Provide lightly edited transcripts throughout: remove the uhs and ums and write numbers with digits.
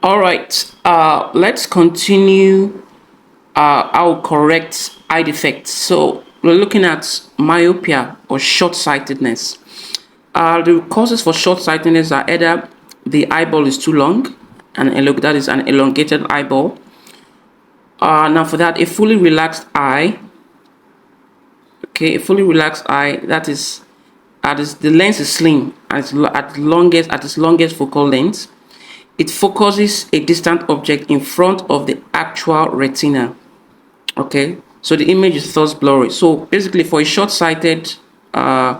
All right, let's continue our correct eye defects. So we're looking at myopia or short-sightedness. The causes for short-sightedness are either the eyeball is too long, and that is an elongated eyeball. Now for that, a fully relaxed eye. Okay, a fully relaxed eye, that is the lens is slim at its longest focal length. It focuses a distant object in front of the actual retina. Okay, so the image is thus blurry. So basically, for a short-sighted eye,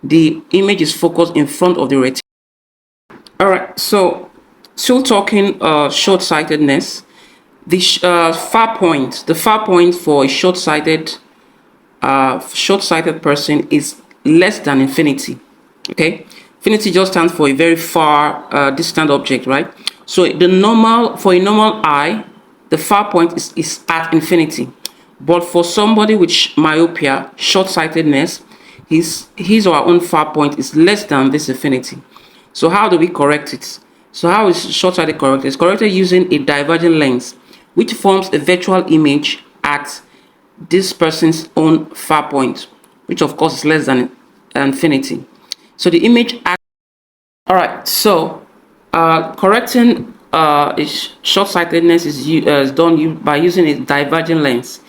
the image is focused in front of the retina. All right, so still talking short-sightedness. The far point for a short-sighted person is less than infinity. Okay, infinity just stands for a very far distant object, right? So for a normal eye, the far point is at infinity, but for somebody with myopia, short-sightedness, his or her own far point is less than this infinity. So how do we correct it? So how is short-sighted corrected? It's corrected using a divergent lens, which forms a virtual image at this person's own far point, which of course is less than infinity. So the image acts. All right, so correcting short-sightedness is done by using a divergent lens,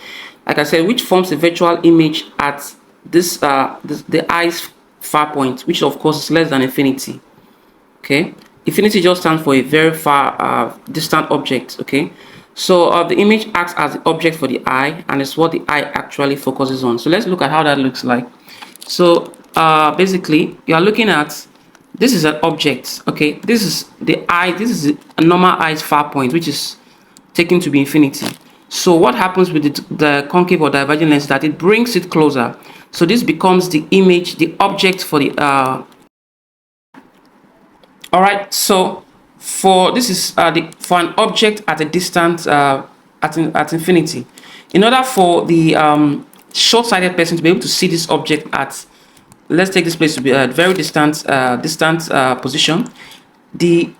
like I said, which forms a virtual image at the eye's far point, which of course is less than infinity. Okay, infinity just stands for a very far distant object. Okay, so the image acts as the object for the eye, and it's what the eye actually focuses on. So let's look at how that looks like. So basically, you are looking at, this is an object. Okay, this is the eye, this is a normal eye's far point, which is taken to be infinity. So what happens with the concave or divergent lens is that it brings it closer. So this becomes the image, the object for the all right, so for this is for an object at a distance at infinity. In order for the short-sighted person to be able to see this object at, let's take this place to be a very distant position, we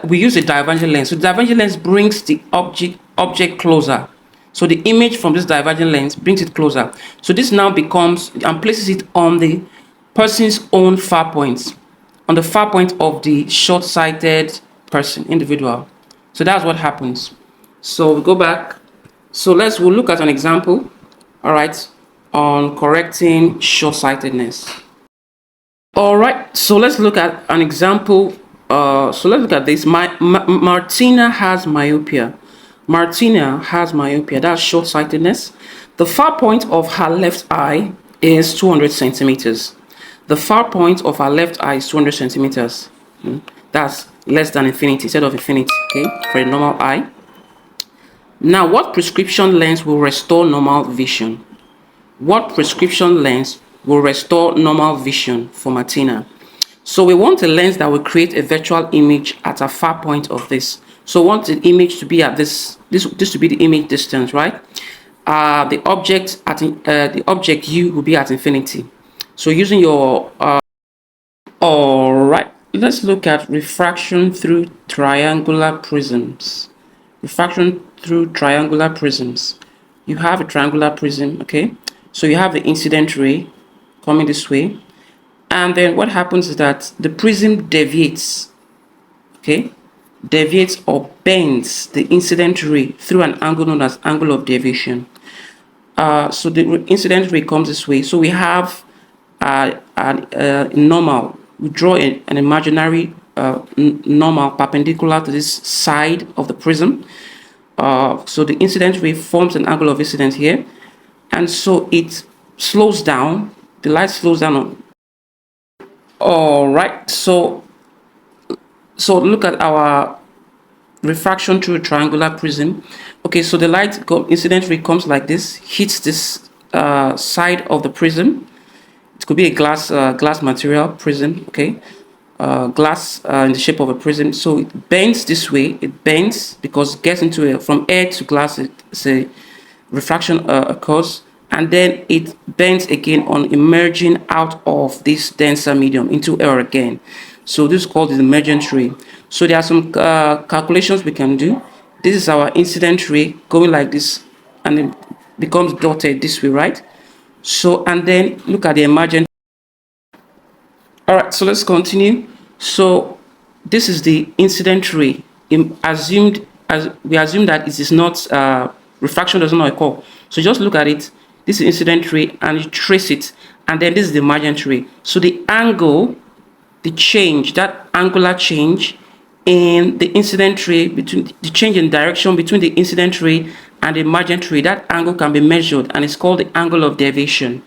use a divergent lens. So the divergent lens brings the object closer. So the image from this divergent lens brings it closer. So this now becomes and places it on the person's own far points, on the far point of the short-sighted individual. So that's what happens. So we go back. So we'll look at an example, all right, on correcting short-sightedness. All right, so let's look at an example. So let's look at this. Martina has myopia. Martina has myopia. That's short-sightedness. The far point of her left eye is 200 centimeters. The far point of our left eye is 200 centimeters. That's less than infinity, instead of infinity, okay, for a normal eye. Now, what prescription lens will restore normal vision? What prescription lens will restore normal vision for Martina? So we want a lens that will create a virtual image at a far point of this. So we want the image to be at this to be the image distance, right? The object U will be at infinity. So using your all right, let's look at refraction through triangular prisms. Refraction through triangular prisms. You have a triangular prism, okay? So you have the incident ray coming this way, and then what happens is that the prism deviates, okay? Deviates or bends the incident ray through an angle known as angle of deviation. So the incident ray comes this way. So we have normal. We draw an imaginary normal perpendicular to this side of the prism. So the incident ray forms an angle of incidence here, and so it slows down. The light slows down. All right. So look at our refraction through a triangular prism. Okay. So the incident ray comes like this, hits this side of the prism. It could be a glass material prism, okay? Glass in the shape of a prism. So it bends this way. It bends because it gets into from air to glass. It's a refraction occurs, and then it bends again on emerging out of this denser medium into air again. So this is called the emergent ray. So there are some calculations we can do. This is our incident ray going like this, and it becomes dotted this way, right? So, and then look at the emergent. All right, so let's continue. So this is the incident ray. Assumed as we assume that it is not refraction does not occur. So just look at it. This is incident ray, and you trace it, and then this is the emergent ray. So the angle, the change, that angular change in the incident ray, between the change in direction between the incident ray and the emergent ray, that angle can be measured, and it's called the angle of deviation.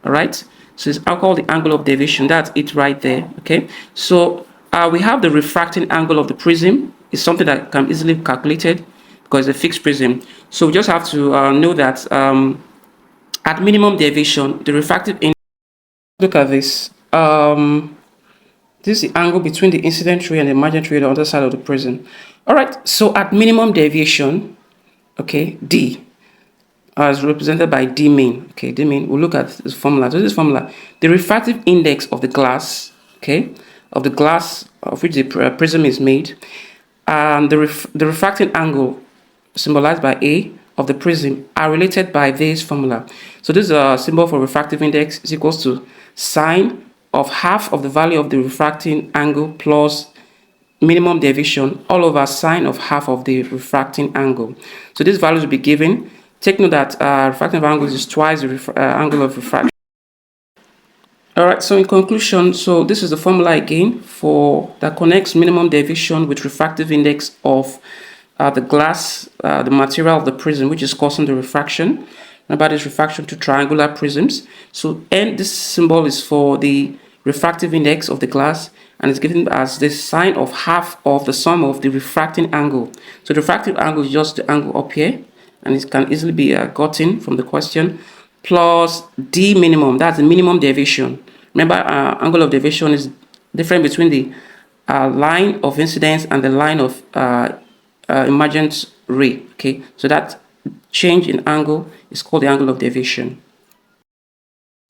All right, so it's called the angle of deviation. That's it right there. Okay, so we have the refracting angle of the prism. It's something that can easily be calculated because it's a fixed prism. So we just have to know that at minimum deviation, the refractive index. Look at this. This is the angle between the incident ray and the emergent ray on the other side of the prism. All right, so at minimum deviation, okay, D, as represented by D main. Okay, D main, we'll look at this formula. So this formula, the refractive index of the glass, okay, of the glass of which the prism is made, and the refracting angle symbolized by A of the prism are related by this formula. So this is a symbol for refractive index is equals to sine of half of the value of the refracting angle plus minimum deviation all over sine of half of the refracting angle. So these values will be given. Take note that refractive angle is twice the angle of refraction. All right, so in conclusion, so this is the formula again for that connects minimum deviation with refractive index of the glass, the material of the prism, which is causing the refraction. Remember this refraction to triangular prisms. So N, this symbol is for the refractive index of the glass, and it's given as the sine of half of the sum of the refracting angle. So the refractive angle is just the angle up here, and it can easily be gotten from the question, plus D minimum, that's the minimum deviation. Remember, angle of deviation is different between the line of incidence and the line of emergent ray. Okay, so that change in angle is called the angle of deviation.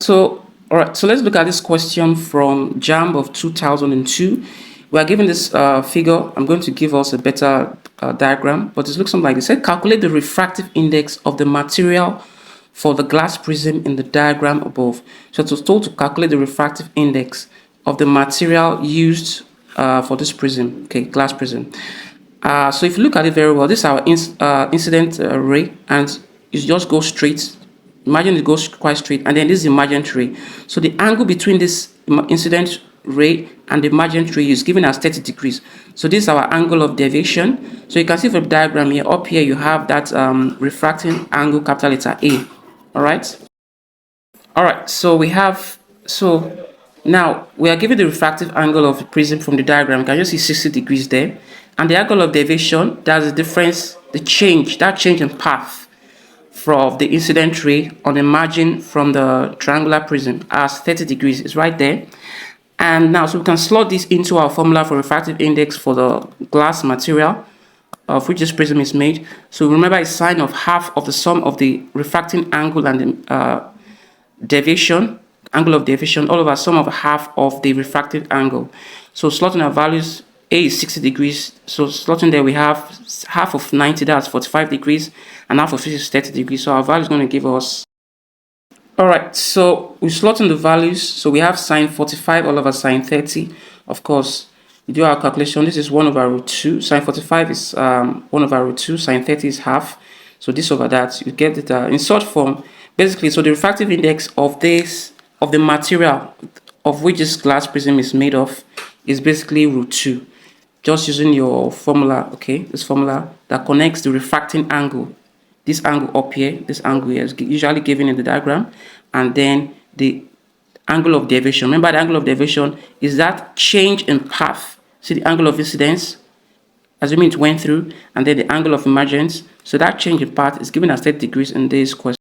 So all right, so let's look at this question from JAMB of 2002. We are given this figure. I'm going to give us a better diagram, but it looks something like this. It said calculate the refractive index of the material for the glass prism in the diagram above. So it was told to calculate the refractive index of the material used for this prism, okay, glass prism. So if you look at it very well, this is our incident ray, and it just goes straight. Imagine it goes quite straight, and then this is the emergent ray. So the angle between this incident ray and the emergent ray is given as 30 degrees. So this is our angle of deviation. So you can see from the diagram here, up here you have that refracting angle, capital letter A. All right. All right. So we have, so now we are given the refractive angle of the prism from the diagram. You can just see 60 degrees there. And the angle of deviation, that's the difference, the change, that change in path from the incident ray on the margin from the triangular prism as 30 degrees is right there. And now, so we can slot this into our formula for refractive index for the glass material of which this prism is made. So remember, it's sine of half of the sum of the refracting angle and the deviation, angle of deviation, all over sum of half of the refractive angle. So slotting our values, A is 60 degrees. So slotting there, we have half of 90, that's 45 degrees, and half of 50 is 30 degrees. So our value is going to give us. All right, so we slot in the values. So we have sine 45 all over sine 30. Of course, we do our calculation. This is 1 over root 2. Sine 45 is 1 over root 2. Sine 30 is half. So this over that, you get it in short form. Basically, so the refractive index of this, of the material of which this glass prism is made of, is basically root 2. Just using your formula, okay, this formula that connects the refracting angle, this angle up here, this angle here is usually given in the diagram, and then the angle of deviation. Remember, the angle of deviation is that change in path. See the angle of incidence, assuming it went through, and then the angle of emergence. So that change in path is given as 30 degrees in this question.